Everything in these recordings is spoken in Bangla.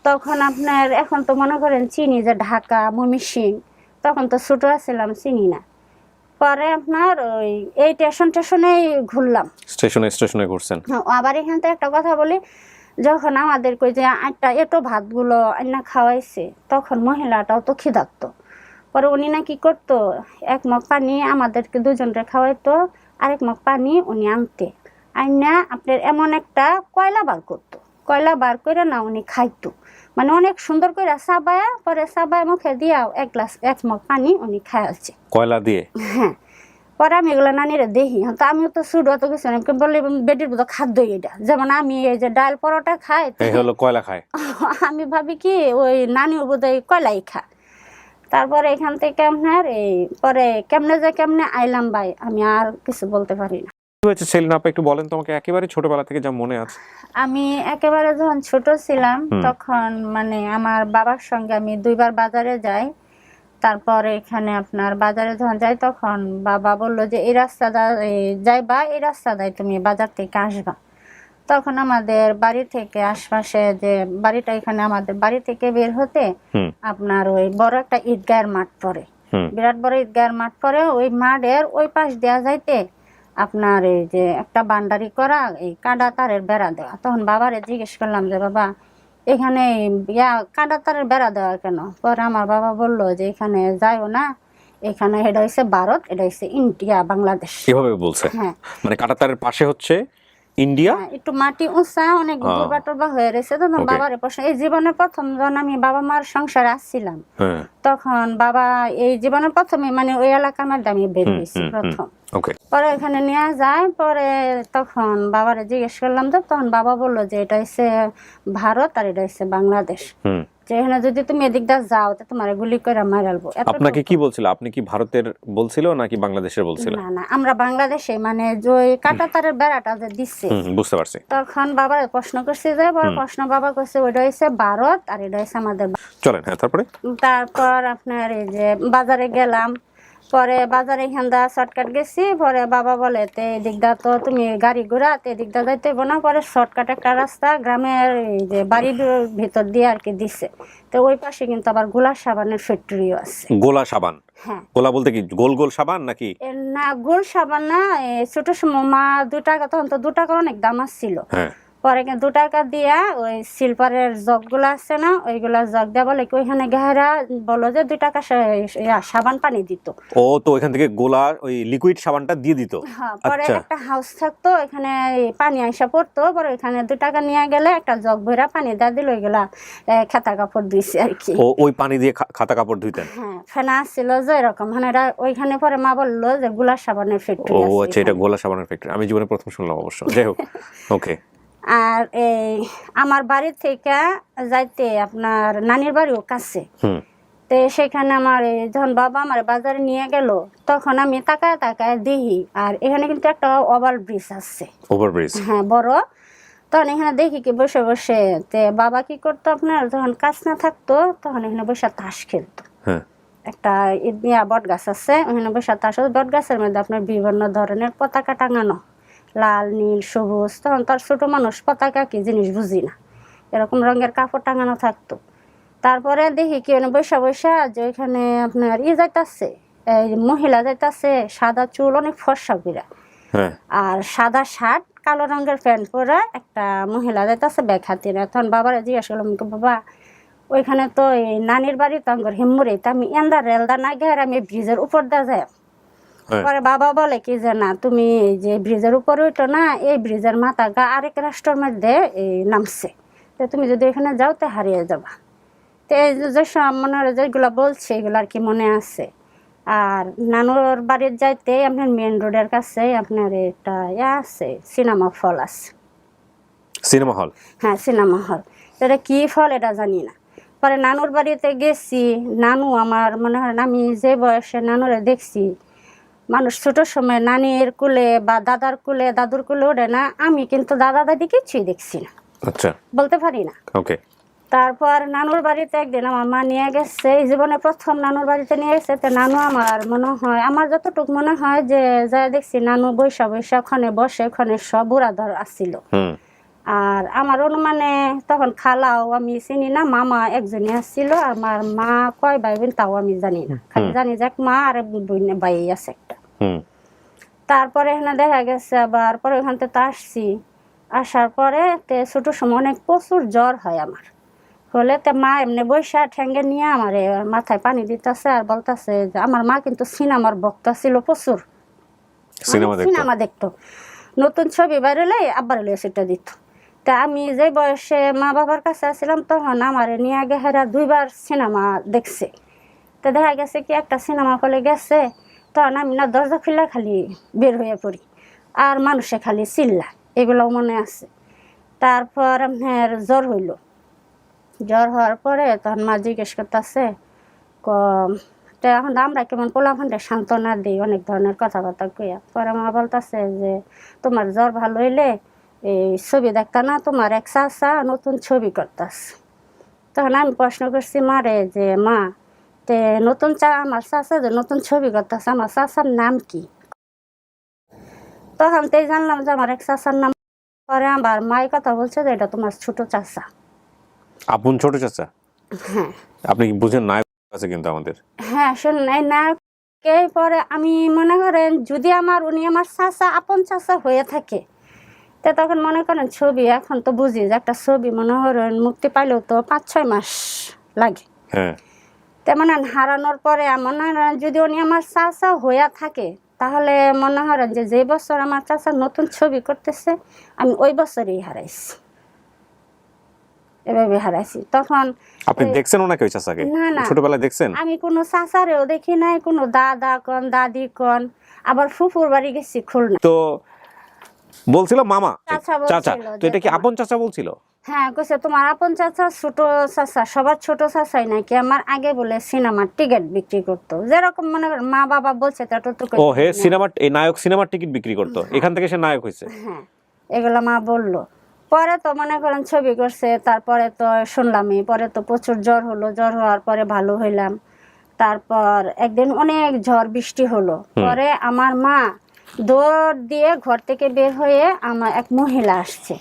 তখন আপনার এখন তো মনে করেন চিনি যে ঢাকা ময়মনসিংহ, তখন তো ছোট ছিলাম, চিনি না। পরে আপনার ওই এই স্টেশনেই ঘুরলাম। স্টেশনে ঘুরছেন। আবার এখান থেকে একটা কথা বলি, যখন আমাদের কই যে আটটা এটো ভাতগুলো আন্না খাওয়াইছে, তখন মহিলাটাও তো খিদাক্ত। পরে উনি না কি করতো, এক মগ পানি আমাদেরকে দুজনকে খাওয়াইতো, আরেক মগ পানি উনি আনতে আইনা আপনার এমন একটা কয়লা বার করতো, কয়লা বার করে না উনি খাইতো, মানে অনেক সুন্দর করে চাবায়া, পরে চাবায় মুখে দিয়াও এক মগ পানি উনি খাইছে কয়লা দিয়ে। হ্যাঁ। পরে আমি এগুলো নানিরা দেখি, তো আমিও তো শুরু অত কিছু না, বললে বেডির মতো খাদ্য এটা, যেমন আমি এই যে ডাল পরোটা খাই, হলো কয়লা খায়। আমি ভাবি কি ওই নানিও বোধহয় কয়লাই খা। তারপরে এখান থেকে আপনার এই পরে কেমনে আইলাম ভাই, আমি আর কিছু বলতে পারি না। কি হয়েছে সেলিনা আপা, একটু বলেন তোমাকে একেবারে ছোটবেলা থেকে যা মনে আছে। আমি একেবারে যখন ছোট ছিলাম তখন মানে আমার বাবার সঙ্গে আমি 2 বার বাজারে যাই। তারপরে এখানে আপনার বাজারে যখন যাই তখন বাবা বললো যে এই রাস্তাটা যাইবা, এই রাস্তাটাই তুমি বাজার থেকে আসবা। তখন আমাদের বাড়ি থেকে আশপাশে যে বাড়িটা, এখানে আমাদের বাড়ি থেকে বের হতে আপনার ওই বড় একটা ঈদগাহের মাঠ পড়ে, বিরাট বড় ঈদগাহের মাঠ পড়ে। ওই মাঠের ওই পাশ দেওয়া যাইতে আপনার এই যে একটা বান্ডারি করা এই কাঁটা তারের বেড়া দেওয়া। তখন বাবারে জিজ্ঞেস করলাম যে বাবা এখানে কাঁটা তারের বেড়া দেওয়া কেন? পরে আমার বাবা বললো যে এখানে যাইও না, এখানে এটা হচ্ছে ভারত, এটা হচ্ছে ইন্ডিয়া বাংলাদেশ। কিভাবে বলছে? হ্যাঁ, মানে কাঁটা তারের পাশে হচ্ছে ইন্ডিয়া, একটু মাটি উঁচা, অনেক দুর্বা টুর্বা হয়ে রয়েছে। তখন বাবার প্রশ্ন, এই জীবনের প্রথম যখন আমি বাবা মার সংসারে আসছিলাম, তখন বাবা এই জীবনের প্রথমে মানে ওই এলাকার মধ্যে আমি বের হয়েছি প্রথম। পরে এখানে নিয়ে যায়, পরে তখন বাবারে জিজ্ঞেস করলাম, তো তখন বাবা বললো যে এটা হচ্ছে ভারত আর এটা হচ্ছে বাংলাদেশ, যে এখানে যদি তুমি এদিক দিয়ে যাও তো তোমার গুলি করে মারালবো। আপনাকে কি বলছিল? আপনি কি ভারতের বলছিল নাকি বাংলাদেশের বলছিল? না না, আমরা বাংলাদেশে, মানে যে কাঁটাতারের বেড়াটা যে দিচ্ছে। বুঝতে পারছি। তখন বাবার প্রশ্ন করছে, যে প্রশ্ন বাবা করছে ওইটা হচ্ছে ভারত আর এটা হচ্ছে আমাদের। চলেন। হ্যাঁ, তারপর আপনার এই যে বাজারে গেলাম, পরে বাজারে এখান দা শর্টকাট গেছি। পরে বাবা বলে তে এদিক দা তো তুমি গাড়ি ঘোড়া, তো এদিক দা যাইতে না। পরে শর্টকাট একটা রাস্তা গ্রামের এই যে বাড়ির ভিতর দিয়ে আর কি দিছে। তো ওই পাশে কিন্তু আবার গোলা সাবানের ফ্যাক্টরিও আছে। গোলা সাবান? হ্যাঁ। গোলা বলতে কি গোল গোল সাবান নাকি? না, গোল সাবান না, ছোট সময় মা 2 টাকা, তখন তো 2 টাকার অনেক দাম আসছিল। পরে 2 টাকা দিয়া ওই সিলভারের জগগুলো আছে না, ওইগুলা জগ দেওয়া বলে কি ওইখানে গেহারা বলো যে 2 টাকা সাবান পানি দিত। ও, তো ওইখান থেকে গোলা ওই লিকুইড সাবানটা দিয়ে দিত। হ্যাঁ। পরে একটা হাউস থাকতো, এখানে পানি আইসা পড়তো, পরে ওইখানে 2 টাকা নিয়ে গেলে একটা জগ ভরা পানি দেওয়া দিল, ওইগুলা খাতা কাপড় দিয়েছি আর কি। ওই পানি দিয়ে খাতা কাপড় ধুইতেন? হ্যাঁ, ফেনা আসছিল যে এরকম, মানে ওইখানে পরে মা বললো যে গোলা সাবানের ফ্যাক্টরি। ও আচ্ছা, এটা গোলা সাবানের ফ্যাক্টরি আমি জীবনে প্রথম শুনলাম অবশ্য। যাই হোক, ওকে। আর এই আমার বাড়ি থেকে যাইতে আপনার নানির বাড়িও কাছে। তো সেখানে আমার যখন বাবা আমার বাজারে নিয়ে গেল, তখন আমি তাকায় তাকায় দেখি, আর এখানে কিন্তু একটা ওভার ব্রিজ আছে। ওভারব্রিজ? হ্যাঁ, বড়। তখন এখানে দেখি কি বসে বসে তে বাবা কি করতো, আপনার যখন কাজ না থাকতো তখন এখানে বসে তাস খেলতো। একটা বট গাছ আছে, ওখানে বসে তাস। বট গাছের মধ্যে আপনার বিভিন্ন ধরনের পতাকা টাঙানো, লাল নীল সবুজ। তখন তার ছোট মানুষ পতাকা কি জিনিস বুঝি না, এরকম রঙের কাপড় টাঙানো থাকতো। তারপরে দেখি কি বৈশা বৈশা যে ওইখানে আপনার যাইতাছে, এই মহিলা যাইতাছে, সাদা চুল, অনেক ফর্সা কইরা, আর সাদা শার্ট, কালো রঙের প্যান্ট পরে একটা মহিলা যাইতাছে ব্যাগ হাতে। তখন বাবারা জিজ্ঞাসা করলাম, বাবা ওইখানে তো এই নানির বাড়ি তো আমার হিমুরে, তো আমি এন্দা রেলদা না গেলে আমি ব্রিজের উপর দিয়ে যাই। পরে বাবা বলে কি যে না, তুমি যে ব্রিজের উপরে উঠো না, এই ব্রিজের মাথা গা আরেক রাষ্ট্রের মধ্যে এই নামছে, তো তুমি যদি এখানে যাও তো হারিয়ে যাবা। তো এই যেসব মনে হয় যেগুলো বলছে এগুলো আর কি মনে আছে। আর নানুর বাড়ির যাইতে আপনার মেন রোডের কাছে আপনার একটা আছে সিনেমা হল আছে। Cinema hall? হ্যাঁ, সিনেমা হল। এটা কি ফল এটা জানি না। পরে নানুর বাড়িতে গেছি, নানু আমার মনে হয় আমি যে বয়সে নানুরে দেখছি, মানুষ ছোট সময় নানির কুলে বা দাদার কুলে দাদুর কুলে ওঠে না, আমি কিন্তু দাদা দাদি কিছুই দেখছি না। আচ্ছা, বলতে পারি না। ওকে। তারপর নানুর বাড়িতে একদিন আমার মা নিয়ে গেছে, এই জীবনে প্রথম নানুর বাড়িতে নিয়ে গেছে। তো নানু আমার মনে হয়, আমার যতটুকু মনে হয় যে যা দেখছি, নানু বৈশা বৈশা ক্ষণে বসে, ক্ষণে সব বুড়াধর আসছিল। আর আমার অনুমানে তখন খালাও আমি চিনি না, মামা একজনই আসছিল, আমার মা কয় ভাই বোন তাও আমি জানি না, খালি জানি যে এক মা আর বোন ভাই আছে একটা। তারপরে এখানে দেখা গেছে আবার পরে ওখান থেকে আসছি, আসার পরে তে ছোট সময় অনেক প্রচুর জ্বর হয় আমার, হলে তে মা এমনি বৈশা ঠ্যাঙ্গে নিয়ে আমার মাথায় পানি দিতেছে আর বলতেছে যে আমার মা কিন্তু সিনেমার ভক্ত ছিল প্রচুর, সিনেমা দেখতো, নতুন ছবি বাইরে আব্বার সেটা দিত। তা আমি যে বয়সে মা বাবার কাছে আসছিলাম তখন আমার নিয়ে আগে হেরা 2বার সিনেমা দেখছে। তো দেখা গেছে কি একটা সিনেমা হলে গেছে, তখন আমি না দরজা খুলে খালি বের হয়ে পড়ি আর মানুষে খালি চিল্লা, এগুলোও মনে আছে। তারপর আপনার জ্বর হইল, জ্বর হওয়ার পরে তখন মা জিজ্ঞেস করতেছে তো এখন আমরা কেমন পোলাফানটা সান্ত্বনা দিই অনেক ধরনের কথাবার্তা কইয়া। পরে মা বলতেছে যে তোমার জ্বর ভালো হইলে এই ছবি দেখতা না, তোমার এক চাচা নতুন ছবি করতাস। তখন আমি প্রশ্ন করছি মারে যে মা তে নতুন আমার চাচা যে নতুন ছবি করতেছে, আমার চাচার নাম কি? তখন তাই জানলাম যে আমার এক চাচার নাম। পরে আমার মায়ের কথা বলছে যে এটা তোমার ছোট চাচা, আপন ছোট চাচা। হ্যাঁ আপনি কি বুঝেন নায়ক আছে কিন্তু আমাদের। হ্যাঁ শুনুন, এই নায়ককে পরে আমি মনে করেন যদি উনি আমার চাচা আপন চাচা হয়ে থাকে তা তখন মনে করেন ছবি, এখন তো বুঝি যে একটা ছবি মনে করেন মুক্তি পাইলেও তো 5-6 মাস লাগে। হ্যাঁ তেমন হারানোর পরে মনে করেন যদি উনি আমার চাচা হয়ে থাকে তাহলে মনে করেন যে বছর আমার চাচা নতুন ছবি করতেছে আমি ওই বছরই হারাইছি, এভাবে হারাইছি। তখন আপনি দেখছেন ওনাকে ওই চাচাকে? না না ছোটবেলায় দেখছেন? আমি কোনো চাচারেও দেখি নাই, কোনো দাদা কন দাদি কন, আবার ফুফুর বাড়ি গেছি খুলনা। তো বলছিল মামা চাচা, বলছিল তো এটা কি আপন চাচা বলছিল? হ্যাঁ কইছে তোমার আপন চাচা ছোট চাচা, সবার ছোট চাচাই নাকি আমার আগে বলে সিনেমার টিকিট বিক্রি করতো, যেরকম মনে করেন মা বাবা বলছে ততটুকু। ও হে সিনেমার এই নায়ক সিনেমার টিকিট বিক্রি করতো, এখান থেকে সে নায়ক হয়েছে। হ্যাঁ এগুলা মা বললো। পরে তো মনে করেন ছবি করছে, তারপরে তো শুনলামই, পরে তো প্রচুর জ্বর হলো, জ্বর হওয়ার পরে ভালো হইলাম। তারপর একদিন অনেক ঝড় বৃষ্টি হলো, পরে আমার মা দৌড় দিয়ে ঘর থেকে বের হয়ে আমার এক মহিলা আসছে,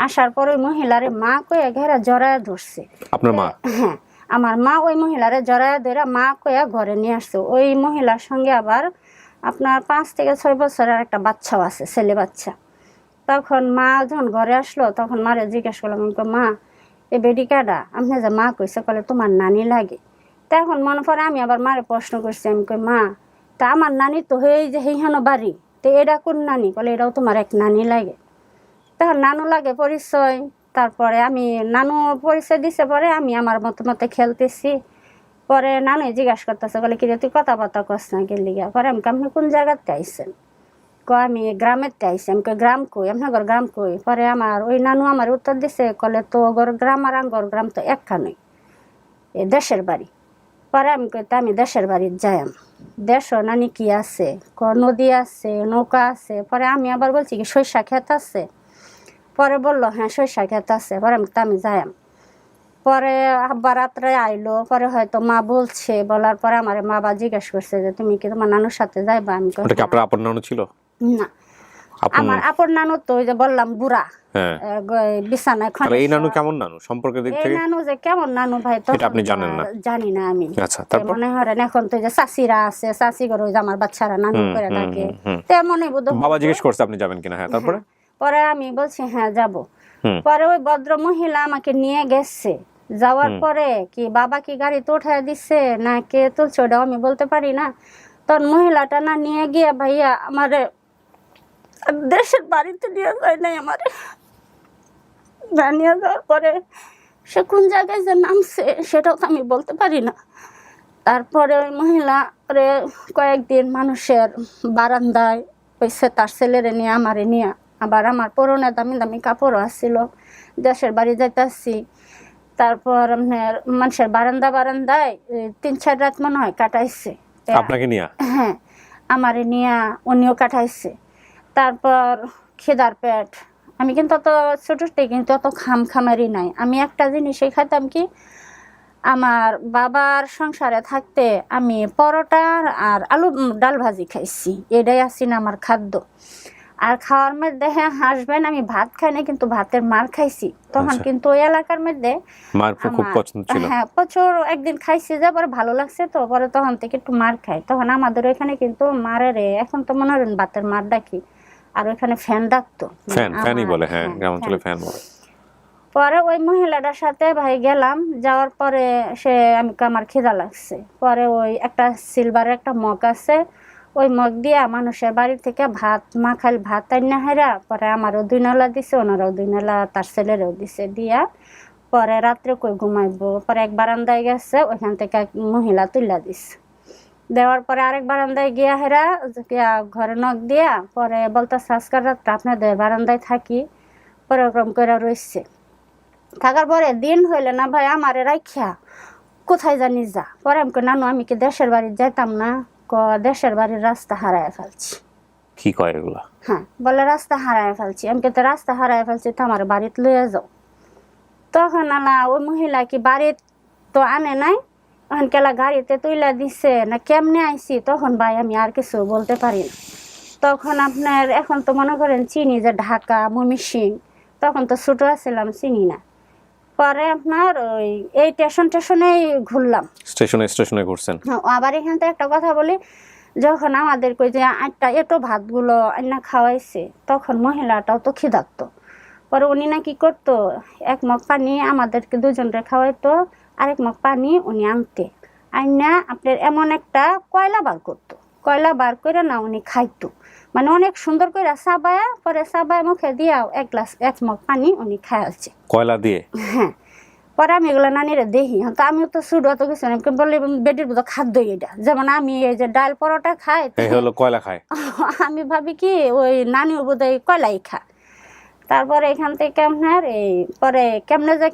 আসার পর ওই মহিলারে মা কয়ে ঘেরা জড়ায় ধরছে। আপনার মা? হ্যাঁ আমার মা ওই মহিলারে জড়ায় ধরে মা কয়ে ঘরে নিয়ে আসছে। ওই মহিলার সঙ্গে আবার আপনার 5 থেকে 6 বছরের একটা বাচ্চাও আছে, ছেলে বাচ্চা। তখন মা যখন ঘরে আসলো তখন মারে জিজ্ঞেস করলাম, মা এ বেডি কাডা? আপনি যে মা কইছে কলে তোমার নানি লাগে। তখন মনে পড়ে আমি আবার মারে প্রশ্ন করছি, আমি কই মা তা আমার নানি তো হয়ে যে সেইখানো বাড়ি, তো এটা কোন নানি? বলে এটাও তোমার এক নানি লাগে। তখন নানু লাগে পরিচয়, তারপরে আমি নানু পরিচয় দিছে, পরে আমি আমার মতো মতো খেলতেছি। পরে নানু জিজ্ঞাসা করতেছে বলে কি তুই কথাবার্তা করছ না গেলি গা? পরে আমি আপনি কোন জায়গাতে আইসেন? আমি গ্রামের আইসি। আমি গ্রাম কই? আপনার গ্রাম কই? পরে আমার ওই নানু আমার উত্তর দিছে কলে তো গ্রাম আর আঙ্গর গ্রাম তো একখানই, এ দেশের বাড়ি। পরে আমি কইতে আমি দেশের বাড়ি যাইম, দেশ নানি কি আছে? নদী আছে, নৌকা আছে। পরে আমি আবার বলছি কি সরিষা ক্ষেত আছে? পরে বললো হ্যাঁ সরিষা ক্ষেত আছে। পরে আমি যাইম। পরে আব্বা রাত্রে আইলো, পরে হয়তো মা বলছে, বলার পরে আমার মা বা জিজ্ঞেস করছে যে তুমি কি তোমার নানুর সাথে যাইবা? আমি আপনার আপন নানু ছিল না, আমার আপন নানু তো ওই যে বললাম বুড়া, বিছানায়। এই নানু কেমন নানু সম্পর্কের দিক থেকে? এই নানু যে কেমন নানু ভাই তো আপনি জানেন না? জানি না আমি। আচ্ছা তারপর মনে হয় এখন তো যে চাচিরা আছে, চাচি করে যে আমার বাচ্চারা নানু করে ডাকে, তেমনই বোধ। বাবা জিজ্ঞেস করছে আপনি যাবেন কিনা? হ্যাঁ তারপরে? পরে আমি বলছি হ্যাঁ যাব। পরে ওই ভদ্র মহিলা আমাকে নিয়ে গেছে, যাওয়ার পরে কি বাবা কি গাড়িতে উঠায় দিচ্ছে না কে তুলছে ওটাও আমি বলতে পারি না। তখন মহিলাটা না নিয়ে গিয়ে ভাইয়া আমারে দেশের বাড়িতে নিয়ে যায় নাই, আমারে নিয়ে যাওয়ার পরে সে কোন জায়গায় যে নামছে সেটাও তো আমি বলতে পারি না। তারপরে ওই মহিলা কয়েকদিন মানুষের বারান্দায় হয়েছে তার ছেলেরে নিয়ে আমারে নিয়ে, আবার আমার পরনে দামি দামি কাপড়ও আসছিল, দেশের বাড়ি যাইতেছি। তারপর মানুষের বারান্দায় 3-4 রাত মনে হয় কাটাইছে আপনাকে নিয়ে। হ্যাঁ আমারে নিয়ে উনিও কাটাইছে। তারপর খিদার পেট, আমি কিন্তু অত ছোটতে কিন্তু অত খামারি নাই। আমি একটা জিনিসই খাইতাম কি, আমার বাবার সংসারে থাকতে আমি পরোটা আর আলু ডাল ভাজি খাইছি, এটাই আসি না আমার খাদ্য। আর খাওয়ার মধ্যে হ্যাঁ হাসবেন, আমি ভাত খাই না কিন্তু ভাতের মার খাইছি তখন, কিন্তু ওই এলাকার মধ্যে মার খুব পছন্দ ছিল। হ্যাঁ প্রচুর, একদিন খাইছি যে পরে ভালো লাগছে, তো পরে তখন থেকে একটু মার খাই। তখন আমাদের ওইখানে কিন্তু মারের এখন তো মনে হয় ভাতের মার ডাকি, আর ওইখানে ফ্যান ডাকতো, ফ্যানই বলে, হ্যাঁ গ্রামাঞ্চলে ফ্যান বলে। পরে ওই মহিলাটার সাথে ভাই গেলাম, যাওয়ার পরে সে আমার খিদা লাগছে, পরে ওই একটা সিলভারের একটা মগ আছে, ওই মগ দিয়া মানুষের বাড়ি থেকে ভাত মাখাইল ভাত আইনা হেরা, পরে আমারও 2 নালা দিছে, ওনারাও 2 নালা তার ছেলেরও দিছে, দিয়া পরে রাত্রে কই ঘুমাইবো, পরে এক বারান্দায় গেছে, ওইখান থেকে এক মহিলা তুইলা দিছে, দেওয়ার পরে আরেক বারান্দায় গিয়া হেরা ঘরে নখ দিয়া পরে বলতেছে আজকাল রাত্রে আপনাদের বারান্দায় থাকি, পরে ওরকম করে রয়েছে। থাকার পরে দিন হইলে না ভাই আমারে রাইখা কোথায় জানি যা, পরে আমি কই নানু আমি কি দেশের বাড়ি যাইতাম না, দেশের বাড়ির রাস্তা হারায় ফেলছি। কি কয় এগুলা? হ্যাঁ বলে রাস্তা হারায় ফেলছি, আমি তো রাস্তা হারায় ফেলছি তো আমার বাড়িতে লইয়া যাও। তখন আলা ওই মহিলা কি বাড়িতে তো আনে নাই, তখন কেলা গাড়িতে তুইলা দিছে না কেমনে আইছি, তখন ভাই আমি আর কিছু বলতে পারি না। তখন আপনার এখন তো মনে করেন চিনি যে ঢাকা ময়মনসিংহ, তখন তো ছোট আছিলাম চিনি না। পরে আপনার ওই এই স্টেশনেই ঘুরলাম, স্টেশনে ঘুরছেন। আবার এখান থেকে একটা কথা বলি, যখন আমাদের কই যে আটটা এটো ভাতগুলো আন্না খাওয়াইছে, তখন মহিলাটাও তো খিদাক্ত, পরে উনি না কি করতো, 1 মগ পানি আমাদেরকে 2 জনরে খাওয়াইতো, আরেক মগ পানি উনি আনতে আইনা আপনার এমন একটা কয়লা বার করতো, কয়লা বার করে না উনি খাইতো, মানে অনেক সুন্দর করে চাবায়া, পরে চাবায় মুখে দিয়া 1 মগ পানি উনি খাইছে কয়লা দিয়ে। হ্যাঁ পরে আমি এগুলো নানিরে দেখি, তো আমিও তো শুরু অত কিছু না, বললে বেটির মতো খাদ্য এটা, যেমন আমি এই যে ডাল পরোটা খাই হলো কয়লা খায়, আমি ভাবি কি ওই নানিও বোধহয় কয়লাই খা। তারপরে এখান থেকে আপনার এই পরে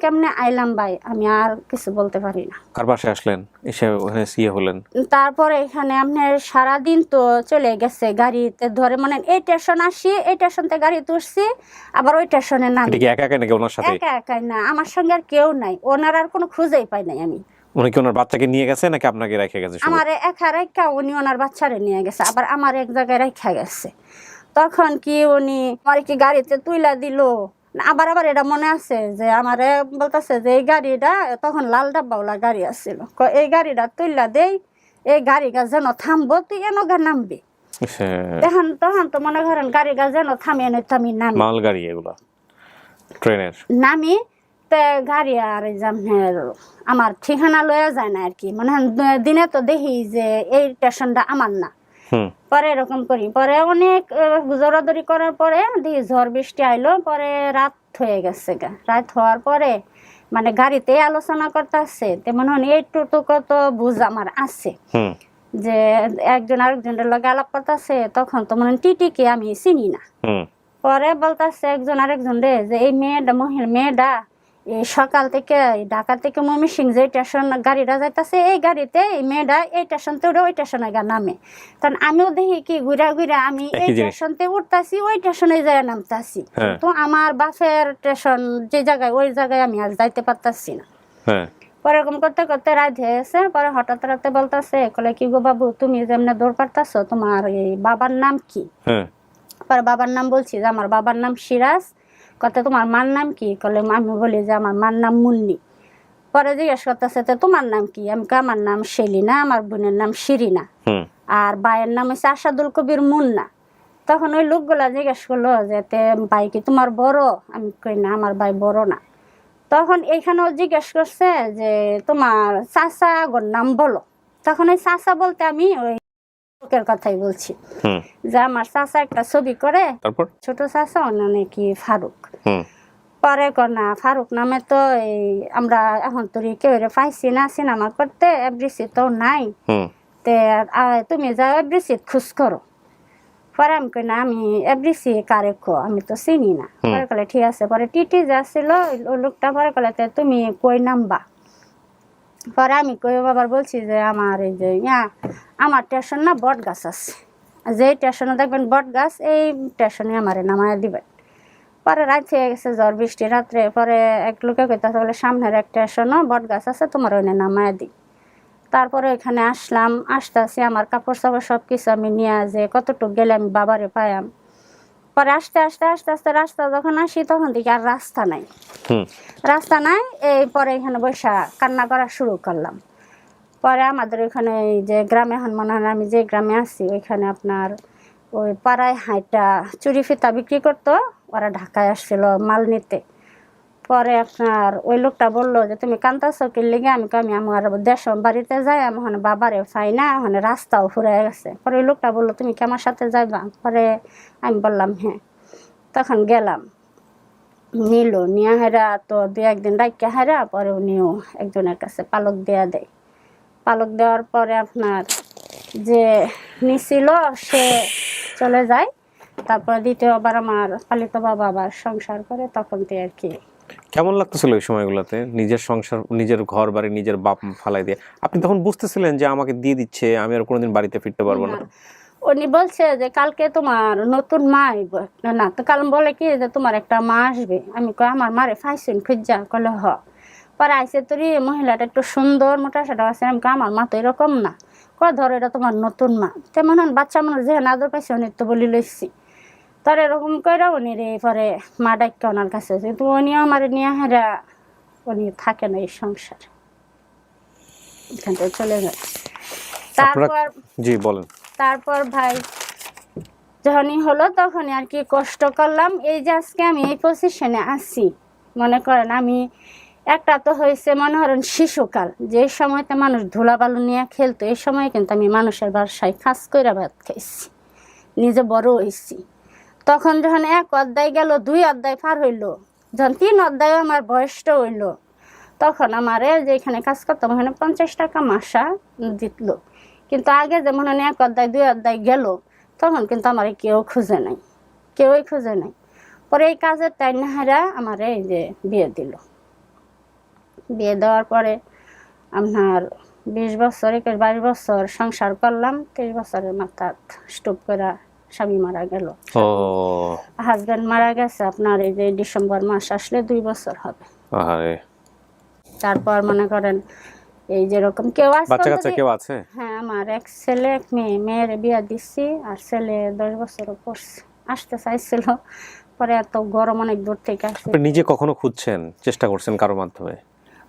কেমনে আইলাম ভাই আমি আর কিছু বলতে পারি না। কার বাসায় আসলেন, এসে ওখানে সিয়ে হলেন? তারপরে এখানে আপনার সারাদিন তো চলে গেছে গাড়িতে ধরে, মানে এই স্টেশন আসি, এই স্টেশন থেকে গাড়ি তুলছি, আবার ওই স্টেশনে নামি। একা একা নাকি ওনার সাথে? একা একাই না, আমার সঙ্গে আর কেউ নাই, ওনার আর কোনো খুঁজেই পাই নাই আমি। উনি কি ওনার বাচ্চাকে নিয়ে গেছে নাকি আপনাকে রেখে গেছে? আমার একা রেখা উনি ওনার বাচ্চারে নিয়ে গেছে, আবার আমার এক জায়গায় রেখা গেছে। তখন কি উনি আমার কি গাড়িতে তুইলা দিল, আবার এটা মনে আছে যে আমারে বলতেছে যে এই গাড়িটা তখন লাল ডাব্বাওয়ালা গাড়ি আসছিল, এই গাড়িটা তুইলা দেই, এই গাড়ি গা যেন থামবো, তুই এনগা নামবি। তখন তো মনে করেন গাড়ি গা যেন থামি এনে থামি নামি, মাল গাড়ি এগুলো ট্রেনের নামি তে গাড়ি আর আমার ঠিকানা লয়া যায় না আর কি, মানে দিনে তো দেখি যে এই স্টেশনটা আমার না। পরে এরকম করি, পরে অনেক জোরাদরি করার পরে দেখি ঝড় বৃষ্টি আইলো, পরে রাত হয়ে গেছে গা, রাত হওয়ার পরে মানে গাড়িতে আলোচনা করতেছে, তেমন এইটুকু তো বুঝ আমার আছে যে একজন আরেকজনের লগে আলাপ করতেছে, তখন তো মানে টিটিকে আমি চিনি না। পরে বলতেছে একজন আরেকজন রে যে এই মেয়েটা এই সকাল থেকে ঢাকা থেকে ময়মনসিংহ যে স্টেশন গাড়িটা যাইতেছে, এই গাড়িতে এই মেয়েটা এই স্টেশন থেকে ওই স্টেশনে নামে, তখন আমিও দেখি কি ঘুরা আমি এই স্টেশন থেকে উঠতেছি, ওই স্টেশনে যাই নামতেছি, তো আমার বাসের স্টেশন যে জায়গায় ওই জায়গায় আমি আর যাইতে পারতাছি না। পরে এরকম করতে করতে রাত হয়ে গেছে, পরে হঠাৎ রাতে বলতেছে কলে কি গো বাবু তুমি যেমনি দৌড় পারতাছ, তোমার এই বাবার নাম কি? পরে বাবার নাম বলছি যে আমার বাবার নাম সিরাজ। কত তোমার মার নাম কি? কলে আমি বলি যে আমার মার নাম মুন্নি। পরে জিজ্ঞেস করতেছে তোমার নাম কি? আমি আমার নাম সেলিনা, আমার বোনের নাম শিরিনা, আর ভাইয়ের নাম হচ্ছে আসাদুল কবির মুন্না। তখন ওই লোকগুলা জিজ্ঞেস করলো যে ভাই কি তোমার বড়? আমি কই না আমার ভাই বড় না। তখন এইখানেও জিজ্ঞেস করছে যে তোমার চাচা গোর নাম বলো। তখন ওই চাচা বলতে আমি ওই লোকের কথাই বলছি যে আমার চাচা একটা ছবি করে, ছোট চাচা ওর নাম কি ফারুক। পরে না ফারুক নামে তো এই আমরা এখন তো কেউ পাইছি না সিনেমা করতে, এফডিসি তো নাই, তে তুমি যাও এফডিসি খোঁজ করো। পরে আমি কই না আমি এফডিসি কারে খো, আমি তো চিনি না। পরে কলে ঠিক আছে। পরে টিটি যা ছিল ওই লোকটা পরে কলে তুমি কই নামবা? পরে আমি কই বাবার বলছি যে আমার এই যে আমার স্টেশন না বট গাছ আছে, যে স্টেশনে দেখবেন বট গাছ, এই স্টেশনে আমারে নামায় দিবেন। পরে রাত হয়ে গেছে ঝড় বৃষ্টি রাত্রে, পরে এক লোকে কইতাছে বলে সামনের এক স্টেশনও বট গাছ আছে, তোমার ওইনে নামায় দিই। তারপরে এখানে আসলাম, আসতে আমার কাপড় চাপড় সব কিছু আমি নিয়ে যে কতটুকু গেলে আমি বাবারে পাইয়াম। পরে আস্তে আস্তে আস্তে আস্তে রাস্তা যখন আসি তখন দেখি আর রাস্তা নাই, রাস্তা নাই। এই পরে এখানে বসে কান্না করা শুরু করলাম। পরে আমাদের ওইখানে এই যে গ্রামে, এখন মনে হয় আমি যে গ্রামে আছি ওইখানে আপনার ওই পাড়ায় হাঁটা চুরি ফিতা বিক্রি করতো, ওরা ঢাকায় আসছিল মাল নিতে। পরে আপনার ওই লোকটা বললো যে তুমি কান্তাছো কি লিগে? আমি আমার দেশ বাড়িতে যাই, আমি ওখানে বাবারেও চাই না, ওখানে রাস্তাও ফুরাই গেছে। পরে ওই লোকটা বললো তুমি কি আমার সাথে যাইবা? পরে আমি বললাম হ্যাঁ। তখন গেলাম, নিল নিয়ে হেরা তো 2-1 দিন রাখতে হেরা, পরে উনিও একজনের কাছে পালক দেয়া দেয়। পালক দেওয়ার পরে আপনার যে নিছিল সে চলে যায়। তারপর দ্বিতীয়বার আমার পালিত বাবা আবার সংসার করে, তখন তো আর কি। কেমন লাগতেছিল ওই সময়গুলোতে? নিজের সংসার, নিজের ঘর বাড়ি, নিজের বাপ ফালাই দিয়ে আপনি তখন বুঝতেছিলেন যে আমাকে দিয়ে দিচ্ছে, আমি আর কোনোদিন বাড়িতে ফিরতে পারবো না? উনি বলছে যে কালকে তোমার নতুন মা আইব না, তো কাল বলে কি যে তোমার একটা মা আসবে। আমি কই আমার মারে ফাইসুন খুঁজা, কলে হ। পরে আইসে তোর মহিলাটা একটু সুন্দর মোটা সাটা আছে। আমি আমার মা তো এরকম না, ধরো এটা তোমার নতুন মা। তেমন বাচ্চা মানুষ যে আদর পাইছে উনি তো বলি লইছি। তার এরকম করে উনি রে পরে মা ডাক্কা ওনার কাছে, কিন্তু উনিও আমার নিয়ে হেরা উনি থাকে না এই সংসার, এখান থেকে চলে যায়। তারপর জি বলেন। তারপর ভাই যখনই হলো তখনই আর কি কষ্ট করলাম। এই যে আজকে আমি এই পজিশনে আছি, মনে করেন আমি একটা তো হয়েছে মনে করেন শিশুকাল, যে সময়তে মানুষ ধুলাবালু নিয়ে খেলতো, এই সময় কিন্তু আমি মানুষের বাসায় খাস করে ভাত খাইছি, নিজে বড় হয়েছি। তখন যখন 1 অধ্যায় গেল, 2 অধ্যায় পার হইলো, যখন 3 অধ্যায় আমার বয়সটা হইলো, তখন আমারে যে এখানে কাজ করতাম ওখানে 50 টাকা মাসা দিতলো। কিন্তু আগে যেমন 1 অধ্যায় 2 অধ্যায় গেল, তখন কিন্তু আমার কেউ খুঁজে নাই, কেউই খুঁজে নাই। পরে এই কাজের টাইম না হারা আমার এই যে বিয়ে দিল। বিয়ে দেওয়ার পরে আপনার 20 বছর 21-22 বছর সংসার করলাম। 23 বছরের মাথায় স্টপ করে স্বামী মারা গেল। হাজবেন্ড মারা গেছে আপনার এই যে ডিসেম্বর মাস আসলে 2 বছর হবে। তারপর মনে করেন এই যেরকম কেউ আছে, হ্যাঁ আমার এক ছেলে এক মেয়ে, মেয়ের বিয়া দিচ্ছি, আর ছেলে 10 বছরও পড়ছে, আসতে চাইছিল। পরে এত গরম অনেক দূর থেকে আসছে। নিজে কখনো খুঁজছেন, চেষ্টা করছেন কারোর মাধ্যমে?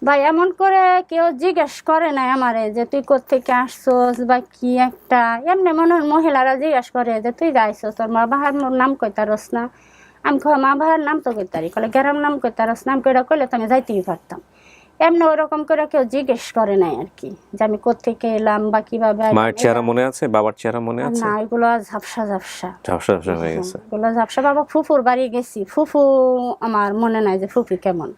ভাই এমন করে কেউ জিজ্ঞেস করে নাই আমারে যে তুই কোত্থেকে আসছোস বা কি একটা, এমনি মনে হয় মহিলারা জিজ্ঞেস করে যে তুই গাইছস, তোর মা বাবার নাম কইতারস না? আমি মা বাবার নাম তো কইতারি, কলে গ্রাম নাম কইতারস নাম কইরা কইলে তো আমি যাইতেই পারতাম। এমনি ওরকম করে কেউ জিজ্ঞেস করে নাই আর কি, যে আমি কোত্থেকে এলাম বা কিভাবে। মায়ের চেহারা মনে আছে, বাবার চেহারা মনে আছে? না, এগুলো ঝাপসা ঝাপসা ঝাপসা ঝাপসা হয়ে গেছে। এগুলো ঝাপসা। বাবা ফুফুর বাড়ি গেছি, ফুফু আমার মনে নাই যে ফুফি কেমন।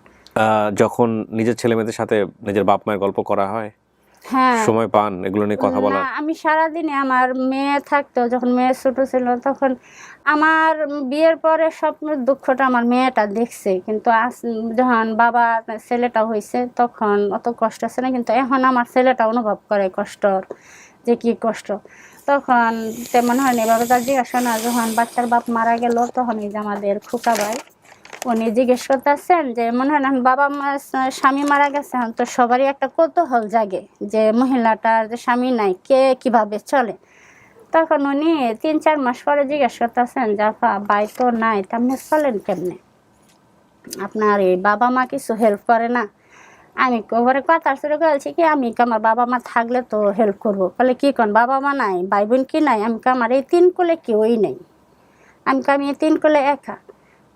যখন নিজের ছেলে মেয়েদের সাথে নিজের বাপ মায়ের গল্প করা হয়, হ্যাঁ সময় পান এগুলো নিয়ে কথা বলা? আমি সারাদিনে আমার মেয়ে থাকতো, যখন মেয়ে ছোট ছিল তখন আমার বিয়ের পরে স্বপ্নের দুঃখটা আমার মেয়েটা দেখছে, কিন্তু যখন বাবা ছেলেটা হয়েছে তখন অত কষ্ট আছে না, কিন্তু এখন আমার ছেলেটা অনুভব করে কষ্টর যে কি কষ্ট। তখন তেমন হয়নি, এভাবে তার জিজ্ঞাসা না। যখন বাচ্চার বাপ মারা গেল তখন এই যে আমাদের খুকা ভাই উনি জিজ্ঞেস করতেছেন যে মনে হয় বাবা মা স্বামী মারা গেছে, তো সবারই একটা কৌতূহল জাগে যে মহিলাটার যে স্বামী নাই কে কিভাবে চলে। তখন উনি 3-4 মাস পরে জিজ্ঞেস করতেছেন যে আপা ভাই তো নাই, আপনি চলেন কেমনে? আপনার এই বাবা মা কিছু হেল্প করে না? আমি ওপরে কথা শুরু করেছি কি, আমি আমার বাবা মা থাকলে তো হেল্প করবো। বলে কি কোন বাবা মা নাই, ভাই বোন কি নাই? আমি আমার এই 3 কোলে কেউই নেই, আমি এই 3 কোলে একা।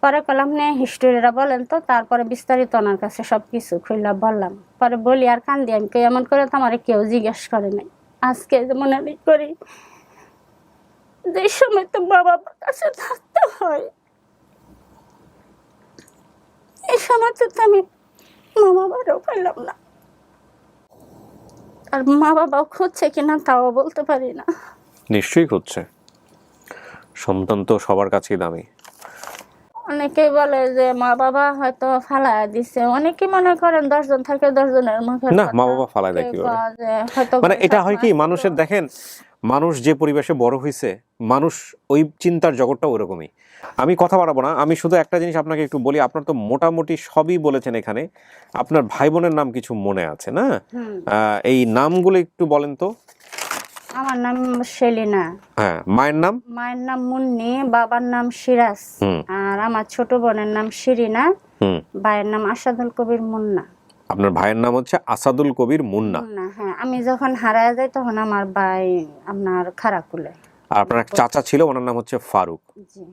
পরে কলাম নিয়ে হিস্টোরিটা বলেন তো, তারপরে বিস্তারিত ওনার কাছে সব কিছু খুললা বললাম। পরে বলি আর কান্দি, আমি এমন করে তো আমার কেউ জিজ্ঞেস করে নাই। আজকে মনে করি যে সময় তো বাবা কাছে থাকতে হয়, এই সময় তো আমি মা বাবারও পেলাম না, আর মা বাবাও খুঁজছে কিনা তাও বলতে পারি না। নিশ্চয়ই খুঁজছে, সন্তান তো সবার কাছেই দামি। অনেকেই বলে যে মা বাবা হয়তো ফালায়া দিছে, অনেকে মনে করেন 10 জন থাকে 10 জনের মুখে না, মা বাবা ফালায় দেয় কিভাবে? মানে এটা হয় কি, মানুষের দেখেন মানুষ যে পরিবেশে বড় হয়েছে, মানুষ ওই চিন্তার জগৎটা ওরকমই। আমি কথা বাড়াবো না, আমি শুধু একটা জিনিস আপনাকে একটু বলি। আপনার তো মোটামুটি সবই বলেছেন এখানে, আপনার ভাই বোনের নাম কিছু মনে আছে না? এই নামগুলো একটু বলেন তো। আমার নাম সেলিনা। হ্যাঁ, মায়ের নাম? মায়ের নাম মুন্নি, বাবার নাম সিরাজ, আর আমার ছোট বোনের নাম শিরিনা, ভাইয়ের নাম আসাদুল কবির মুন্না। আপনার ভাইয়ের নাম হচ্ছে আসাদুল কবির মুন্না? হ্যাঁ, আমি যখন হারায় যাই তখন আমার ভাই আপনার খারাকুলে। আর আপনার এক চাচা ছিল, ওনার নাম হচ্ছে ফারুক। জি।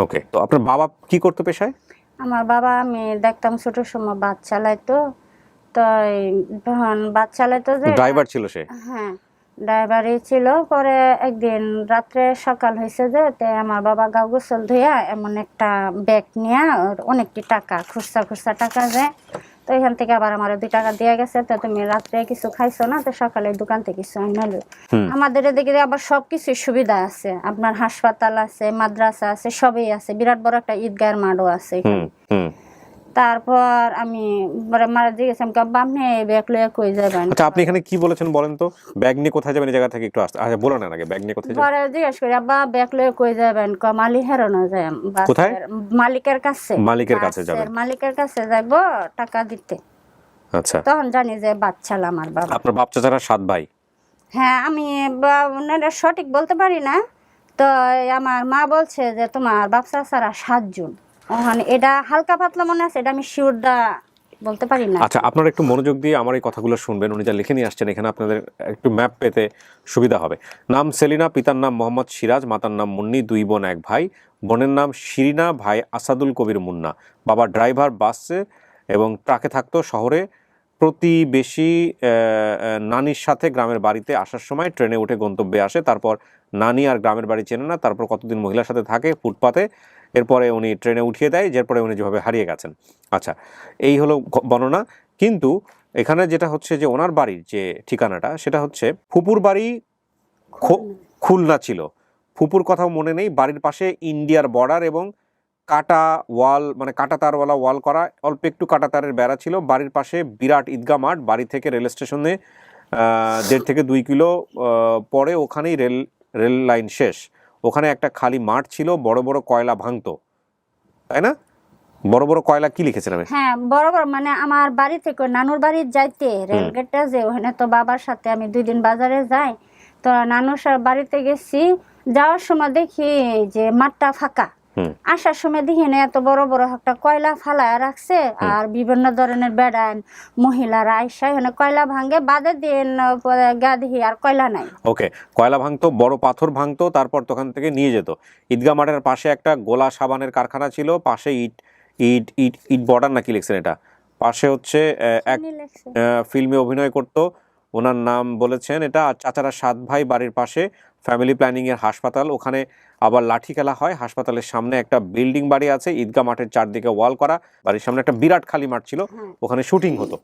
ওকে, তো আপনার বাবা কি করতে পেশায়? আমার বাবা, আমি দেখতাম ছোট সময় বাস চালাইতো, তো তখন বাস চালাইতো যে ড্রাইভার ছিল সে? হ্যাঁ, ড্রাইভারই ছিল। পরে একদিন রাত্রে সকাল হয়েছে যে আমার বাবা গা গোসল ধুইয়া এমন একটা ব্যাগ নিয়ে অনেকটি টাকা খুচরা টাকা যায়, তো এখান থেকে আবার আমার 2 টাকা দিয়ে গেছে, তো তুমি রাত্রে কিছু খাইছো না, তো সকালে দোকান থেকে কিছু আনলো। আমাদের এদিকে আবার সবকিছু সুবিধা আছে, আপনার হাসপাতাল আছে, মাদ্রাসা আছে, সবই আছে, বিরাট বড় একটা ঈদগাহের মাঠও আছে এখানে। তারপর আমি মারা জিজ্ঞেস আব্বা আপনি ব্যাগ লইয়া কই যাবেন? আচ্ছা, আপনি এখানে কি বলেছেন বলেন তো? ব্যাগ নিয়ে কোথায় যাবেন এই জায়গা থেকে একটু আসতে? আচ্ছা, বলেন আগে ব্যাগ নিয়ে কোথায় যাবেন? পরে জিজ্ঞেস করি আব্বা ব্যাগ লইয়া কই যাবেন? মালিক হেরানো যায়। কোথায়? মালিকের কাছে। মালিকের কাছে যাবেন? মালিকের কাছে যাব টাকা দিতে। আচ্ছা, তখন জানি যে বাচ্চা আমার বাবা। আপনার বাপ চাচারা 7 ভাই? হ্যাঁ, আমি সঠিক বলতে পারি না, তো আমার মা বলছে যে তোমার বাপ চাচারা 7 জন। ওখানে এটা হালকা পাতলা মনে আছে, এটা আমি শিওরটা বলতে পারি না। আচ্ছা, আপনারা একটু মনোযোগ দিয়ে আমার এই কথাগুলো শুনবেন, উনি যা লিখে নিয়ে আসছেন এখানে আপনাদের একটু ম্যাপ পেতে সুবিধা হবে। নাম সেলিনা, পিতার নাম মোহাম্মদ সিরাজ, মাতার নাম মুন্নি, 2 বোন 1 ভাই, বোনের নাম শিরিনা, ভাই আসাদুল কবির মুন্না, বাবা ড্রাইভার বাসে এবং ট্রাকে থাকতো শহরে। প্রতিবেশী নানির সাথে গ্রামের বাড়িতে আসার সময় ট্রেনে উঠে গন্তব্যে আসে, তারপর নানি আর গ্রামের বাড়ি চেনে না, তারপর কতদিন মহিলার সাথে থাকে ফুটপাতে, এরপরে উনি ট্রেনে উঠিয়ে দেয়, এরপরে উনি যেভাবে হারিয়ে গেছেন। আচ্ছা, এই হলো বর্ণনা। কিন্তু এখানে যেটা হচ্ছে যে ওনার বাড়ির যে ঠিকানাটা সেটা হচ্ছে ফুপুর বাড়ি খুলনা ছিল, ফুপুর কথাও মনে নেই। বাড়ির পাশে ইন্ডিয়ার বর্ডার এবং কাটা ওয়াল, মানে কাটা তারওয়ালা ওয়াল করা, অল্প একটু কাটা তারের বেড়া ছিল। বাড়ির পাশে বিরাট ঈদগাহ মাঠ, বাড়ি থেকে রেল স্টেশনে 1.5 থেকে 2 কিলো পরে ওখানেই রেল লাইন শেষ। ওখানে একটা খালি মাঠ ছিল, বড় বড় কয়লা ভাঙতো, তাই না? বড় বড় কয়লা কি লিখেছেন? হ্যাঁ, বড় বড় মানে আমার বাড়ি থেকে নানুর বাড়ি যাইতে রেলগেটটা যে ওখানে, তো বাবার সাথে আমি 2 দিন বাজারে যাই, তো নানুর বাড়িতে গেছি, যাওয়ার সময় দেখি যে মাঠটা ফাঁকা, আসার সময় দেখি না এত বড় বড় একটা কয়লা ফালায় রাখছে, আর বিভিন্ন ধরনের বেড়ান মহিলারা আইসা এখানে কয়লা ভাঙে, বাদে দিন গা দেখি আর কয়লা নাই। ওকে, কয়লা ভাঙতো, বড় পাথর ভাঙতো, তারপর দোকান থেকে নিয়ে যেত। ঈদগাহ মাঠের পাশে একটা গোলা সাবানের কারখানা ছিল, পাশে ইট বর্ডার নাকি লিখছেন এটা, পাশে হচ্ছে এক ফিল্মে অভিনয় করতো, ওনার নাম বলেছেন এটা। চাচারা 7 ভাই, বাড়ির পাশে ফ্যামিলি প্ল্যানিং এর হাসপাতাল, ওখানে আবার লাঠি খেলা হয়। হাসপাতালের সামনে একটা বিল্ডিং বাড়ি আছে, ঈদগাহ মাঠের চারদিকে ওয়াল করা, বাড়ির সামনে একটা বিরাট খালি মাঠ ছিল, ওখানে শুটিং হতো।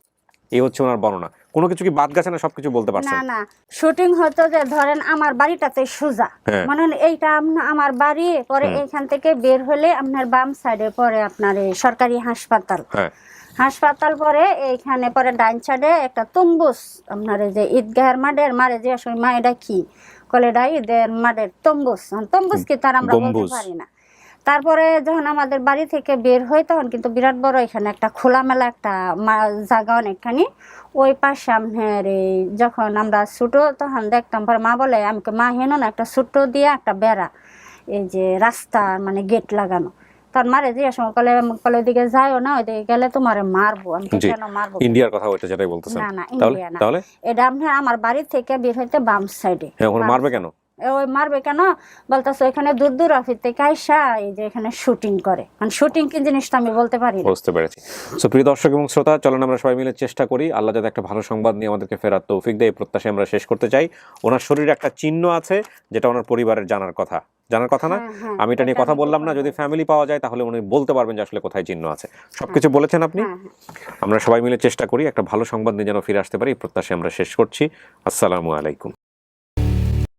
এই হচ্ছে ওনার বর্ণনা। কোনো কিছু কি বাদ গেছে না? সবকিছু বলতে পারছেন? না, শুটিং হতো যে ধরেন আমার বাড়িটাতে সোজা, মানে এইটা আমার বাড়ি, পরে এখান থেকে বের হলে আপনার বাম সাইডে পরে আপনার এই সরকারি হাসপাতাল, পরে এইখানে পরে ডাইন সাইডে একটা তম্বুস, আপনার এই যে ঈদগাহের মাঠের মারে যে আসলে মা এটা কি কলে, এটা ঈদের মাঠের তম্বুস কি তার আমরা বলতে পারি না। তারপরে যখন আমাদের বাড়ি থেকে বের হই তখন কিন্তু বিরাট বড় এখানে একটা খোলামেলা একটা জায়গা অনেকখানি, ওই পাশে আপনার এই যখন আমরা ছোটো তখন দেখতাম, পরে মা বলে আমাকে, মা হেনো না একটা ছোট্ট দিয়ে একটা বেড়া, এই যে রাস্তা মানে গেট লাগানো, তার মারে যে কলে ওইদিকে যাইও না, ওইদিকে গেলে তোমার মারবো। আমি কেন মারবো? ইন্ডিয়ার কথা ওইটা যেটাই বলতেছেন? না, ইন্ডিয়া না, এটা আপনার আমার বাড়ি থেকে বের হইতে বাম সাইডে। মারবে কেন? ওই মারবে কেন বলতেছে, এখানে দূর অফিস থেকে আইসা এই যে এখানে শুটিং করে, মানে শুটিং কি জিনিসটা আমি বলতে পারি না। বুঝতে পেরেছি। সো প্রিয় দর্শক এবং শ্রোতা, চলেন আমরা সবাই মিলে চেষ্টা করি আল্লাহ যাতে একটা ভালো সংবাদ নিয়ে আমাদেরকে ফেরার তৌফিক দেয়, এই প্রত্যাশা আমরা শেষ করতে চাই। ওনার শরীরে একটা চিহ্ন আছে যেটা ওনার পরিবারের জানার কথা না? আমি এটা নিয়ে কথা বললাম না, যদি ফ্যামিলি পাওয়া যায় তাহলে উনি বলতে পারবেন যে আসলে কোথায় চিহ্ন আছে। সবকিছু বলেছেন আপনি। আমরা সবাই মিলে চেষ্টা করি একটা ভালো সংবাদ নিয়ে যেন ফিরে আসতে পারি, এই প্রত্যাশা আমরা শেষ করছি। আসসালামু আলাইকুম।